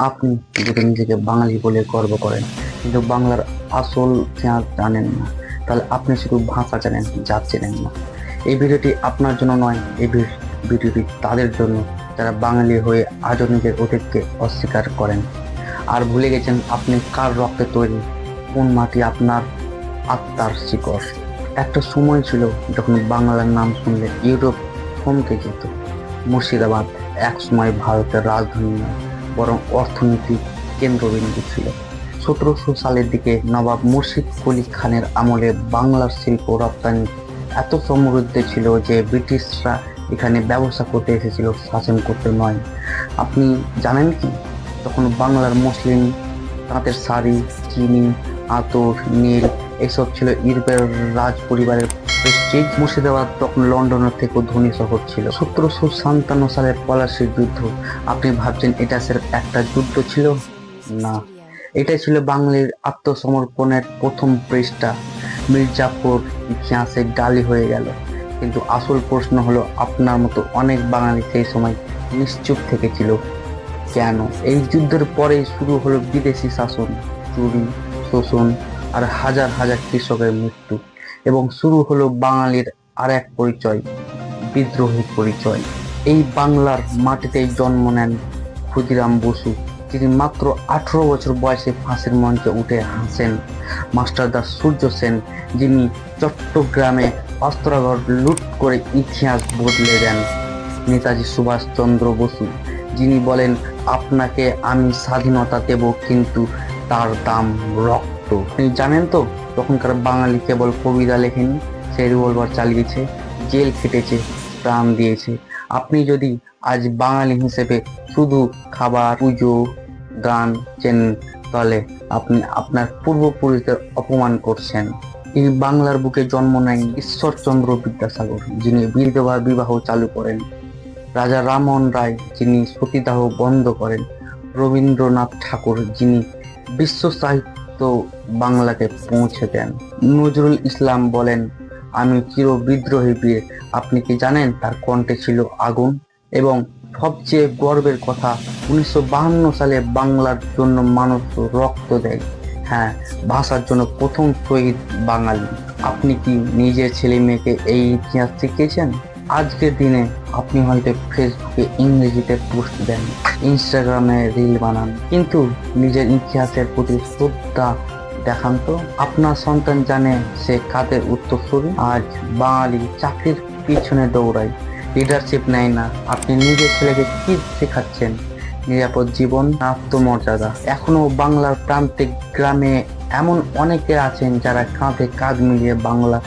আপনি যদি নিজেকে বাঙালি বলে গর্ব করেন কিন্তু বাংলার আসল ইতিহাস জানেন না, তাহলে আপনি শুধু ভাষা জানেন, জাত চেনেন না। এই ভিডিওটি আপনার জন্য নয়, এই ভিডিওটি তাদের জন্য যারা বাঙালি হয়ে আজও নিজের অতীতকে অস্বীকার করেন আর ভুলে গেছেন আপনি কার রক্তে তৈরি, কোন মাটি আপনার আত্মার শিকড়। একটা সময় ছিল যখন বাংলার নাম শুনলে ইউরোপ থমকে যেত। মুর্শিদাবাদ এক সময় ভারতের রাজধানী নয়, বরং অর্থনৈতিক কেন্দ্রবিন্দু ছিল। 1700 সালের দিকে নবাব মুর্শিদ কুলি খানের আমলে বাংলার শিল্প রপ্তানি এত সমৃদ্ধ ছিল যে ব্রিটিশরা এখানে ব্যবসা করতে এসেছিল, শাসন করতে নয়। আপনি জানেন কি, তখন বাংলার মুসলিম তাঁতের শাড়ি, চিনি, আতর, নীল এসব ছিল ইউরোপের রাজ পরিবারের প্রেস্টিজ। মুর্শিদাবাদ তখন লন্ডনের থেকেও ধনী শহর ছিল। 1757 সালের পলাশীর যুদ্ধ, আপনি ভাবছেন এটা স্রেফ একটা যুদ্ধ ছিল? না, এটাই ছিল বাঙালির আত্মসমর্পণের প্রথম পৃষ্ঠা। মির্জাফর ইতিহাসে ডালি হয়ে গেল। কিন্তু আসল প্রশ্ন হলো, আপনার মতো অনেক বাঙালি সেই সময় নিশ্চুপ থেকেছিল কেন? এই যুদ্ধের পরেই শুরু হলো বিদেশি শাসন, চুরি, শোষণ আর হাজার হাজার কৃষকের মৃত্যু। এবং শুরু হলো বাঙালির আর এক পরিচয়, বিদ্রোহী পরিচয়। এই বাংলার মাটিতেই জন্ম নেন ক্ষুদিরাম বসু, যিনি মাত্র 18 বছর বয়সে ফাঁসির মঞ্চে উঠে হাসেন। মাস্টারদা সূর্য সেন, যিনি চট্টগ্রামে অস্ত্রাগার লুট করে ইতিহাস বদলে দেন। নেতাজি সুভাষচন্দ্র বসু, যিনি বলেন আপনাকে আমি স্বাধীনতা দেব, কিন্তু তার দাম রক্ত। আপনি জানেন তো, তখনকার বাঙালি কেবল কবিতা লেখেনি, সে রিভলভার চালিয়েছে, জেল খেটেছে, প্রাণ দিয়েছে। আপনি যদি আজ বাঙালি হিসেবে শুধু খাবার, পুজো, গান চেনেন, তাহলে আপনি আপনার পূর্বপুরুষদের অপমান করছেন। এই বাংলার বুকে জন্ম নেন ঈশ্বরচন্দ্র বিদ্যাসাগর, যিনি বিধবা বিবাহ চালু করেন। রাজা রামমোহন রায়, যিনি সতীদাহ বন্ধ করেন। রবীন্দ্রনাথ ঠাকুর, যিনি বিশ্ব সাহিত্য বাংলাকে পৌঁছে দেন। নজরুল ইসলাম বলেন, আমি চির বিদ্রোহী বীর। আপনি কি জানেন তার কণ্ঠে ছিল আগুন? এবং সবচেয়ে গর্বের কথা, 1952 সালে বাংলার জন্য মানুষ রক্ত দেয়। হ্যাঁ, ভাষার জন্য প্রথম শহীদ বাঙালি। আপনি কি নিজের ছেলে মেয়েকে এই ইতিহাস শিখিয়েছেন? আজকের দিনে আপনি হয়তো ফেসবুকে ইংরেজিতে পোস্ট দেন, ইনস্টাগ্রামে রিল বানান, কিন্তু নিজের ইতিহাসের প্রতি শ্রদ্ধা দেখান তো। আপনার সন্তান জানে সে কাদের উত্তরসূরি? আজ বাঙালি চাকরির পিছনে দৌড়ায়, লিডারশিপ নেয় না। আপনি নিজের ছেলেকে কি শেখাচ্ছেন? নিরাপদ জীবন, আত্মমর্যাদা। এখনো বাংলার প্রান্তিক গ্রামে এমন অনেকে আছেন যারা কাঁধে কাঁধ মিলিয়ে বাংলা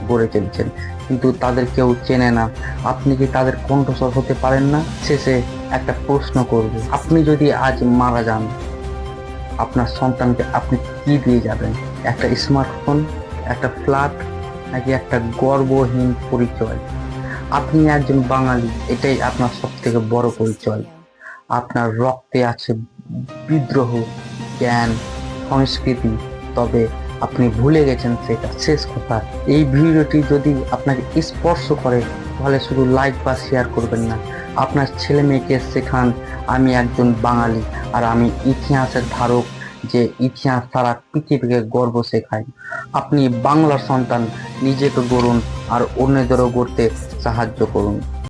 গড়ে চলছেন, কিন্তু তাদের কেউ চেনে না। আপনি কি তাদের কণ্ঠস্বর হতে পারেন না? শেষে একটা প্রশ্ন করব, আপনি যদি আজ মারা যান, আপনার সন্তানকে আপনি কি দিয়ে যাবেন? একটা স্মার্টফোন, একটা ফ্ল্যাট, নাকি একটা গর্বহীন পরিচয়? আপনি একজন বাঙালি, এটাই আপনার সব থেকে বড় পরিচয়। আপনার রক্তে আছে বিদ্রোহ, জ্ঞান, সংস্কৃতি, তবে আপনি ভুলে গেছেন সেটা। শেষ কথা, এই ভিডিওটি যদি আপনাকে স্পর্শ করে, তাহলে শুধু লাইক বা শেয়ার করবেন না, আপনার ছেলে মেয়েকে শেখান আমি একজন বাঙালি আর আমি ইতিহাসের ধারক, যে ইতিহাস সারা পৃথিবীকে গর্ব শেখায়। আপনি বাংলার সন্তান, নিজেকে গড়ুন আর অন্যদেরও গড়তে সাহায্য করুন।